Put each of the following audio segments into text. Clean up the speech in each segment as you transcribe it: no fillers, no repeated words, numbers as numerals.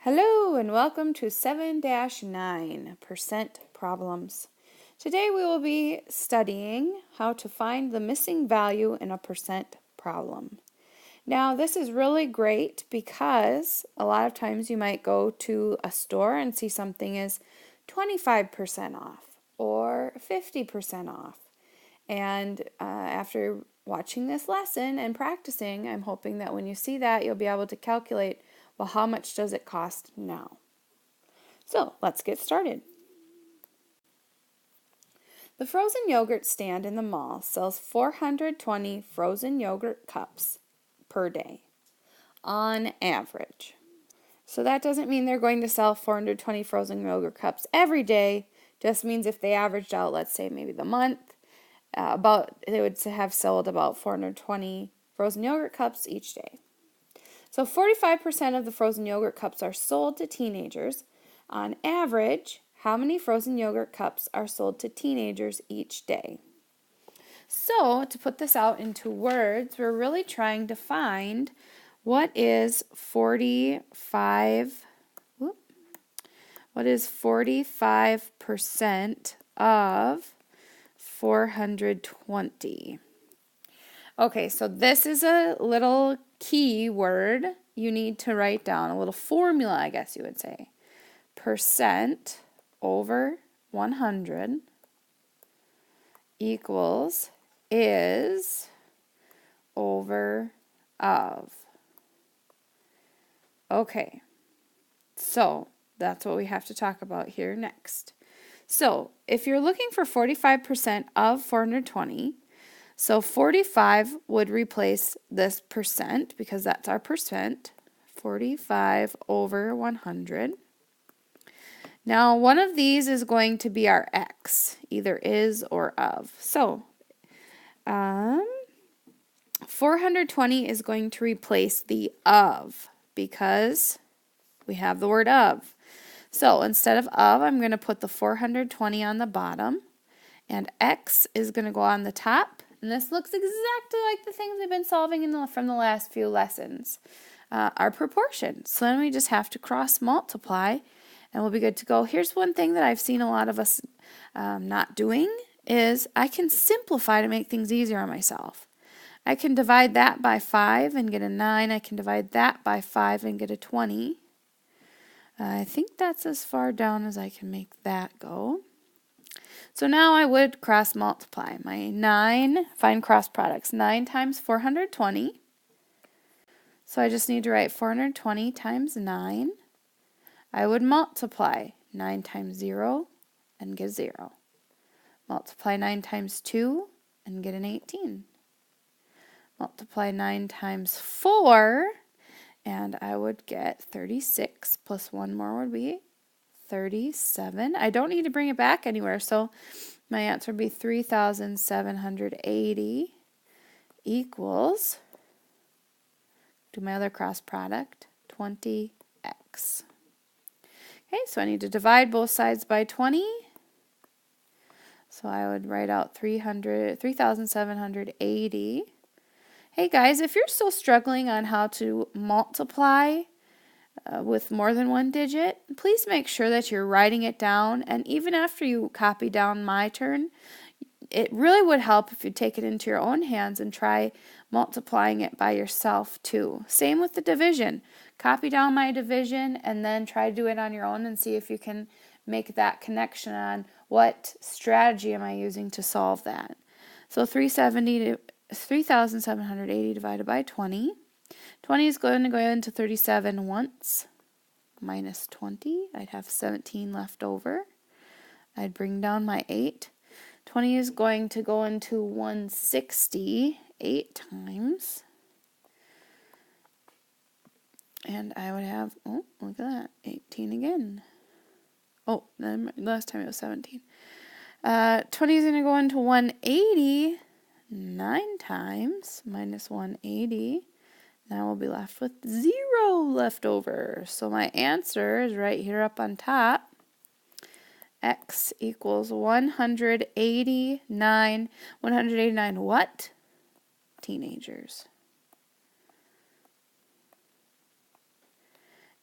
Hello and welcome to 7-9% problems. Today we will be studying how to find the missing value in a percent problem. Now this is really great because a lot of times you might go to a store and see something is 25% off or 50% off. And after watching this lesson and practicing, I'm hoping that when you see that you'll be able to calculate, well, how much does it cost now? So let's get started. The frozen yogurt stand in the mall sells 420 frozen yogurt cups per day, on average. So that doesn't mean they're going to sell 420 frozen yogurt cups every day. Just means if they averaged out, let's say maybe the month, they would have sold about 420 frozen yogurt cups each day. So 45% of the frozen yogurt cups are sold to teenagers. On average, how many frozen yogurt cups are sold to teenagers each day? So to put this out into words, we're really trying to find what is 45% of 420. Okay, so this is a little key word you need to write down, a little formula, I guess you would say. Percent over 100 equals is over of. Okay, so that's what we have to talk about here next. So if you're looking for 45% of 420, so 45 would replace this percent because that's our percent, 45 over 100. Now one of these is going to be our x, either is or of. So 420 is going to replace the of because we have the word of. So instead of, I'm going to put the 420 on the bottom, and x is going to go on the top. And this looks exactly like the things we've been solving from the last few lessons. Our proportions. So then we just have to cross multiply and we'll be good to go. Here's one thing that I've seen a lot of us not doing is I can simplify to make things easier on myself. I can divide that by 5 and get a 9. I can divide that by 5 and get a 20. I think that's as far down as I can make that go. So now I would cross multiply. My 9, find cross products. 9 times 420. So I just need to write 420 times 9. I would multiply 9 times 0 and get 0. Multiply 9 times 2 and get an 18. Multiply 9 times 4 and I would get 36 plus 1 more would be 37. I don't need to bring it back anywhere, so my answer would be 3,780 equals, do my other cross product, 20x. Okay, so I need to divide both sides by 20. So I would write out 3,780. Hey guys, if you're still struggling on how to multiply with more than one digit, please make sure that you're writing it down. And even after you copy down my turn, it really would help if you take it into your own hands and try multiplying it by yourself too. Same with the division. Copy down my division and then try to do it on your own and see if you can make that connection on what strategy am I using to solve that. So 3,780 divided by 20. 20 is going to go into 37 once, minus 20. I'd have 17 left over. I'd bring down my 8. 20 is going to go into 160 8 times. And I would have, oh, look at that, 18 again. Oh, then last time it was 17. 20 is going to go into 180 9 times, minus 180. Now we'll be left with 0 left over. So my answer is right here up on top. X equals 189. 189 what? Teenagers.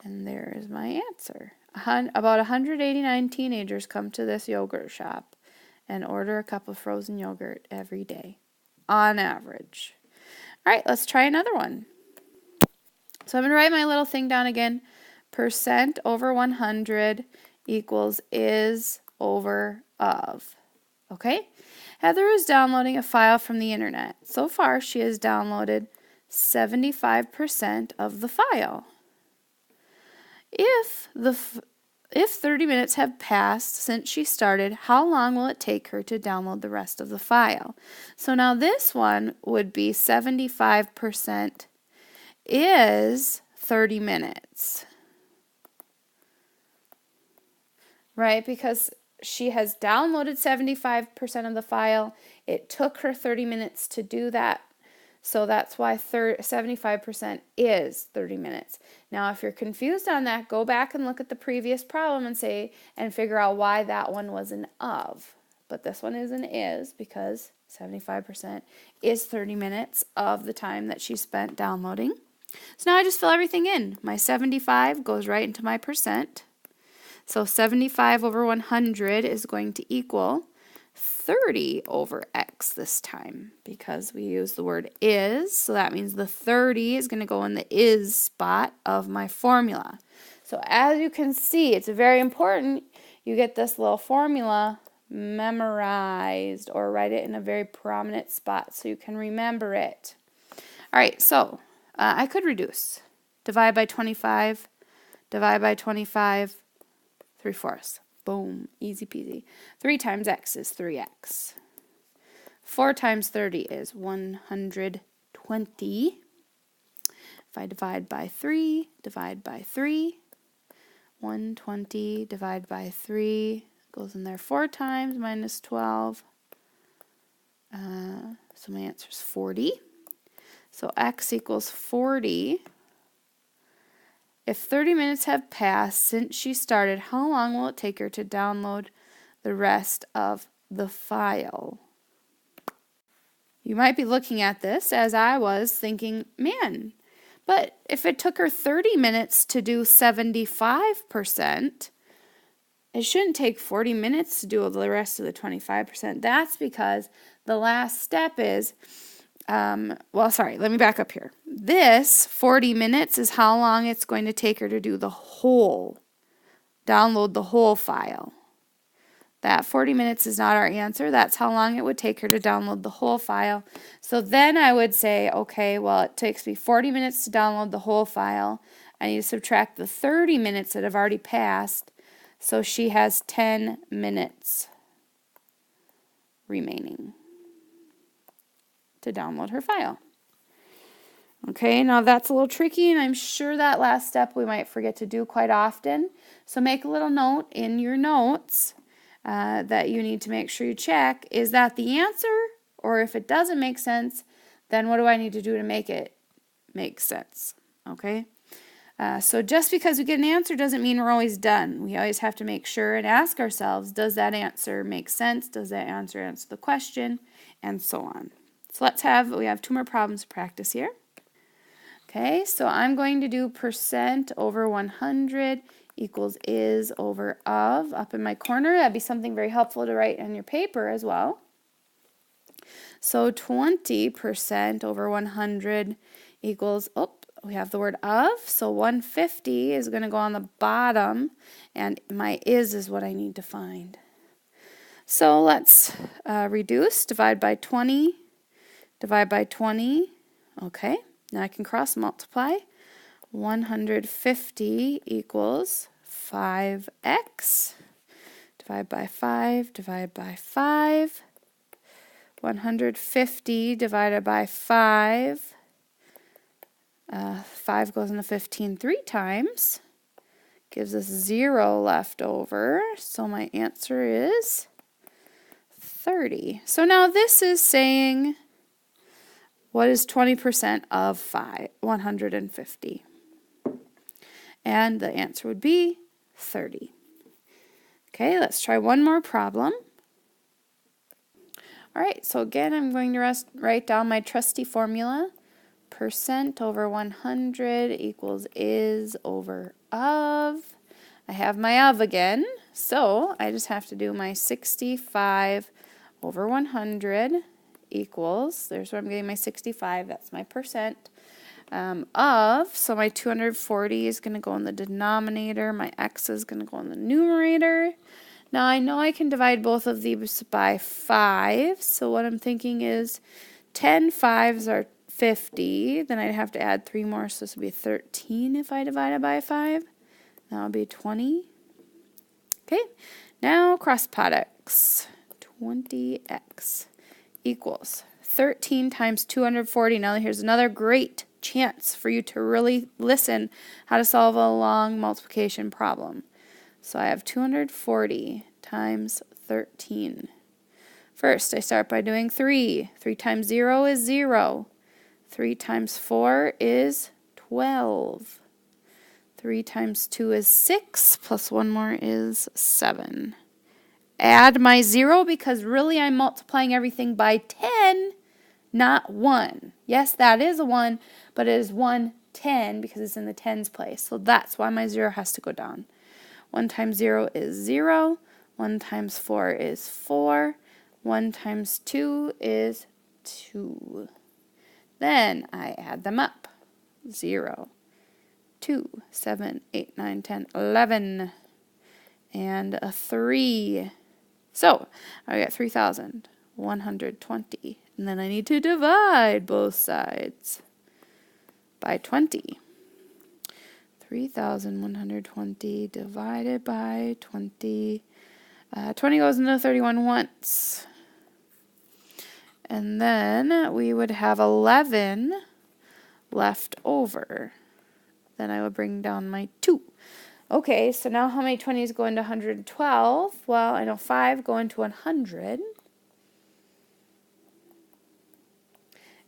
And there is my answer. About 189 teenagers come to this yogurt shop and order a cup of frozen yogurt every day, on average. All right, let's try another one. So I'm going to write my little thing down again. Percent over 100 equals is over of. Okay? Heather is downloading a file from the internet. So far, she has downloaded 75% of the file. If 30 minutes have passed since she started, how long will it take her to download the rest of the file? So now this one would be 75% is 30 minutes. Right? Because she has downloaded 75% of the file. It took her 30 minutes to do that. So that's why 75% is 30 minutes. Now, if you're confused on that, go back and look at the previous problem and figure out why that one was an of. But this one is an is because 75% is 30 minutes of the time that she spent downloading. So now I just fill everything in. My 75 goes right into my percent. So 75 over 100 is going to equal 30 over x this time because we use the word is. So that means the 30 is going to go in the is spot of my formula. So as you can see, it's very important you get this little formula memorized or write it in a very prominent spot so you can remember it. All right, so I could reduce. Divide by 25, divide by 25, 3/4. Boom, easy peasy. 3 times x is 3x. 4 times 30 is 120. If I divide by 3, divide by 3, 120 divided by 3 goes in there 4 times, minus 12. So my answer is 40. So x equals 40. If 30 minutes have passed since she started, how long will it take her to download the rest of the file? You might be looking at this as I was thinking, man, but if it took her 30 minutes to do 75%, it shouldn't take 40 minutes to do the rest of the 25%. That's because the last step is, let me back up here. This 40 minutes is how long it's going to take her to do download the whole file. That 40 minutes is not our answer. That's how long it would take her to download the whole file. So then I would say, okay, well, it takes me 40 minutes to download the whole file. I need to subtract the 30 minutes that have already passed. So she has 10 minutes remaining to download her file. Okay, now that's a little tricky, and I'm sure that last step we might forget to do quite often. So make a little note in your notes that you need to make sure you check. Is that the answer? Or if it doesn't make sense, then what do I need to do to make it make sense? Okay, so just because we get an answer doesn't mean we're always done. We always have to make sure and ask ourselves, does that answer make sense? Does that answer the question? And so on. So we have 2 more problems to practice here. Okay, so I'm going to do percent over 100 equals is over of up in my corner. That'd be something very helpful to write on your paper as well. So 20% over 100 equals, we have the word of, so 150 is going to go on the bottom, and my is what I need to find. So let's reduce, divide by 20, divide by 20, okay. Now I can cross multiply. 150 equals 5x. Divide by 5, divide by 5. 150 divided by 5. 5 goes into 15 3 times. Gives us 0 left over. So my answer is 30. So now this is saying, what is 20% of 150? And the answer would be 30. Okay, let's try one more problem. All right, so again, I'm going to write down my trusty formula. percent over 100 equals is over of. I have my of again, so I just have to do my 65 over 100 equals, there's where I'm getting my 65, that's my percent, of, so my 240 is going to go in the denominator, my x is going to go in the numerator. Now I know I can divide both of these by 5, so what I'm thinking is 10 5s are 50, then I'd have to add 3 more, so this would be 13 if I divide it by 5. That would be 20. Okay, now cross products. 20x equals 13 times 240. Now here's another great chance for you to really listen how to solve a long multiplication problem. So I have 240 times 13. First, I start by doing 3. 3 times 0 is 0. 3 times 4 is 12. 3 times 2 is 6, plus 1 more is 7. Add my 0 because really I'm multiplying everything by 10, not 1. Yes, that is a 1, but it is 110 because it's in the tens place. So that's why my 0 has to go down. 1 times 0 is 0. 1 times 4 is 4. 1 times 2 is 2. Then I add them up. 0, 2, 7, 8, 9, 10, 11, and a 3. So I got 3,120. And then I need to divide both sides by 20. 3,120 divided by 20. 20 goes into 31 once. And then we would have 11 left over. Then I would bring down my 2. Okay, so now how many 20s go into 112? Well, I know 5 go into 100.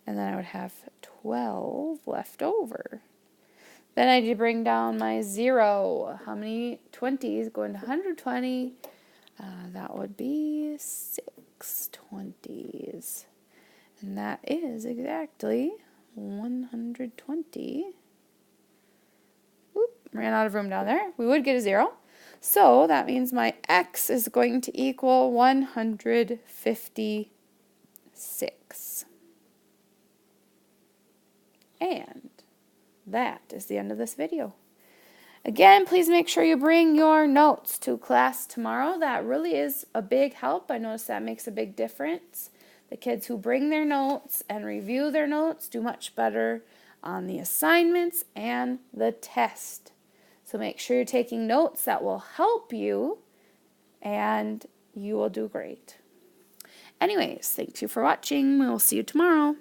And then I would have 12 left over. Then I need to bring down my 0. How many 20s go into 120? That would be 6 20s. And that is exactly 120. Ran out of room down there. We would get a 0. So that means my x is going to equal 156. And that is the end of this video. Again, please make sure you bring your notes to class tomorrow. That really is a big help. I notice that makes a big difference. The kids who bring their notes and review their notes do much better on the assignments and the test. So make sure you're taking notes that will help you, and you will do great. Anyways, thank you for watching. We will see you tomorrow.